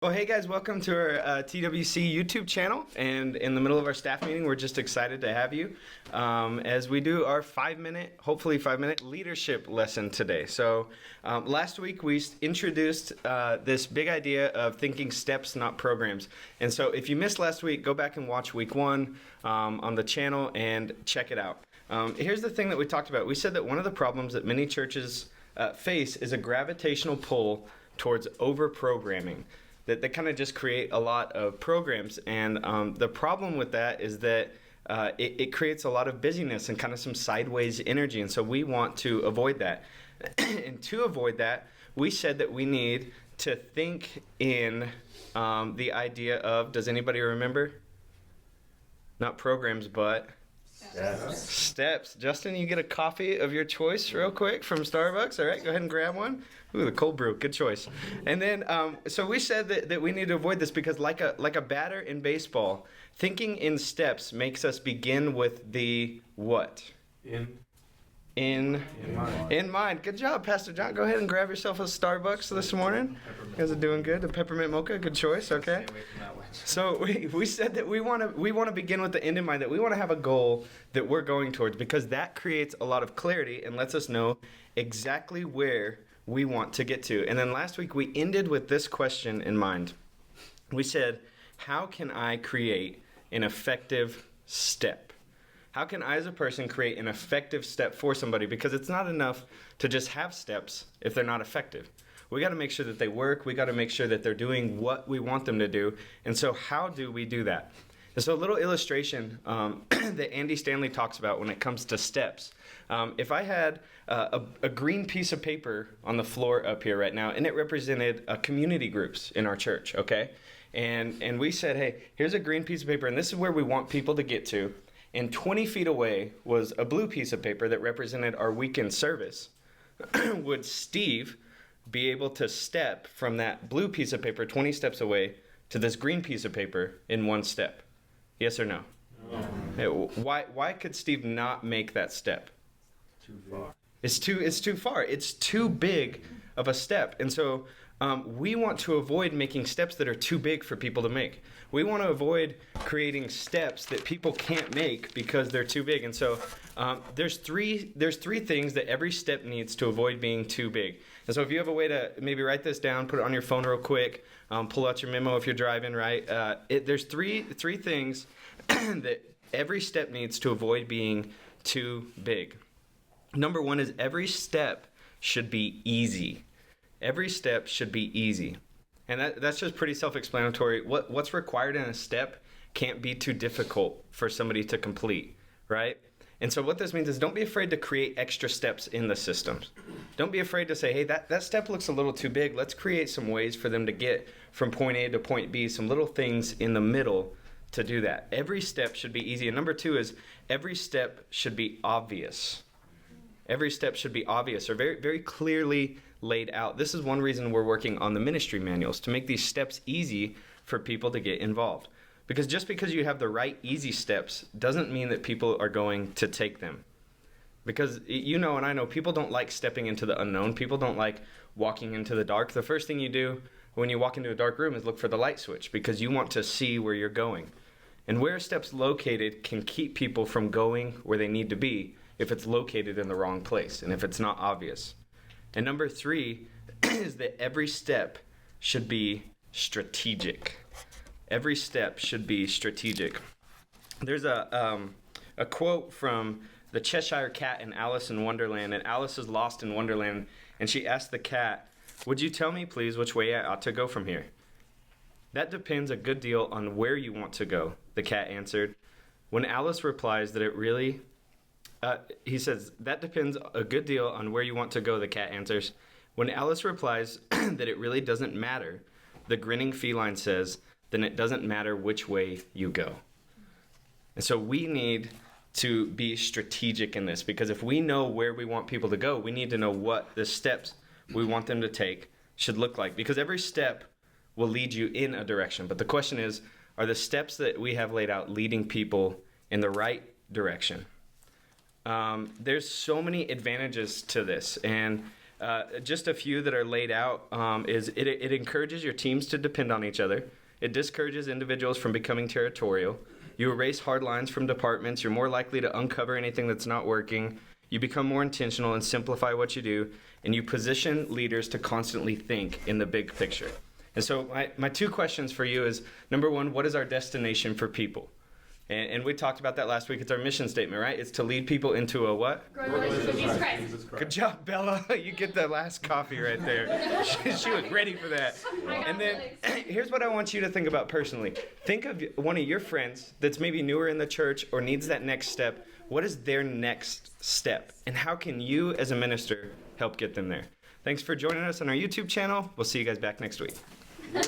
Well, hey guys, welcome to our TWC YouTube channel. And in the middle of our staff meeting, we're just excited to have you as we do our hopefully 5 minute leadership lesson today. So last week we introduced this big idea of thinking steps, not programs. And so if you missed last week, go back and watch week 1 on the channel and check it out. Here's the thing that we talked about. We said that one of the problems that many churches face is a gravitational pull towards over-programming. That they kind of just create a lot of programs, and the problem with that is that it creates a lot of busyness and kind of some sideways energy, and so we want to avoid that. And to avoid that, we said that we need to think in the idea of, does anybody remember? Not programs, but steps. Justin, you get a coffee of your choice real quick from Starbucks. All right, go ahead and grab one. Ooh, the cold brew, good choice. And then, so we said that we need to avoid this because like a batter in baseball, thinking in steps makes us begin with the what? In mind. Good job, Pastor John. Go ahead and grab yourself a Starbucks this morning. You guys are doing good. The peppermint mocha, good choice. Okay. So we said that we want to begin with the end in mind. That we want to have a goal that we're going towards because that creates a lot of clarity and lets us know exactly where we want to get to. And then last week we ended with this question in mind. We said, how can I create an effective step? How can I as a person create an effective step for somebody? Because it's not enough to just have steps if they're not effective. We got to make sure that they work. We got to make sure that they're doing what we want them to do. And so how do we do that? And so a little illustration that Andy Stanley talks about when it comes to steps. If I had a green piece of paper on the floor up here right now, and it represented community groups in our church, okay? And we said, hey, here's a green piece of paper, and this is where we want people to get to. And 20 feet away was a blue piece of paper that represented our weekend service. Would Steve be able to step from that blue piece of paper 20 steps away to this green piece of paper in one step? Yes or no? No. Hey, why could Steve not make that step? Too far. It's too far. It's too big of a step. And so we want to avoid making steps that are too big for people to make. We want to avoid creating steps that people can't make because they're too big. And so there's three things that every step needs to avoid being too big. And so if you have a way to maybe write this down, put it on your phone real quick, pull out your memo if you're driving, right? There's three things that every step needs to avoid being too big. Number one is every step should be easy. Every step should be easy. And that's just pretty self-explanatory. What's required in a step can't be too difficult for somebody to complete, right? And so what this means is don't be afraid to create extra steps in the systems. Don't be afraid to say, hey, that step looks a little too big. Let's create some ways for them to get from point A to point B, some little things in the middle to do that. Every step should be easy. And number two is every step should be obvious. Every step should be obvious or very, very clearly laid out. This is one reason we're working on the ministry manuals, to make these steps easy for people to get involved. Because just because you have the right easy steps doesn't mean that people are going to take them. Because you know and I know people don't like stepping into the unknown. People don't like walking into the dark. The first thing you do when you walk into a dark room is look for the light switch because you want to see where you're going. And where a step's located can keep people from going where they need to be if it's located in the wrong place and if it's not obvious. And number three is that every step should be strategic. Every step should be strategic. There's a quote from the Cheshire Cat in Alice in Wonderland, and Alice is lost in Wonderland, and she asked the cat, "Would you tell me, please, which way I ought to go from here?" "That depends a good deal on where you want to go," the cat answered. When Alice replies that it really... he says, "That depends a good deal on where you want to go," the cat answers. When Alice replies that it really doesn't matter, the grinning feline says, "Then it doesn't matter which way you go." And so we need to be strategic in this, because if we know where we want people to go, we need to know what the steps we want them to take should look like, because every step will lead you in a direction. But the question is, are the steps that we have laid out leading people in the right direction? There's so many advantages to this, and Just a few that are laid out is it encourages your teams to depend on each other. It discourages individuals from becoming territorial. You erase hard lines from departments. You're more likely to uncover anything that's not working. You become more intentional and simplify what you do. And you position leaders to constantly think in the big picture. And so my two questions for you is, number one, what is our destination for people? And we talked about that last week. It's our mission statement, right? It's to lead people into a what? Growing relationship with Jesus Christ. Good job, Bella. You get the last coffee right there. She was ready for that. And then here's what I want you to think about personally. Think of one of your friends that's maybe newer in the church or needs that next step. What is their next step? And how can you as a minister help get them there? Thanks for joining us on our YouTube channel. We'll see you guys back next week. Yeah.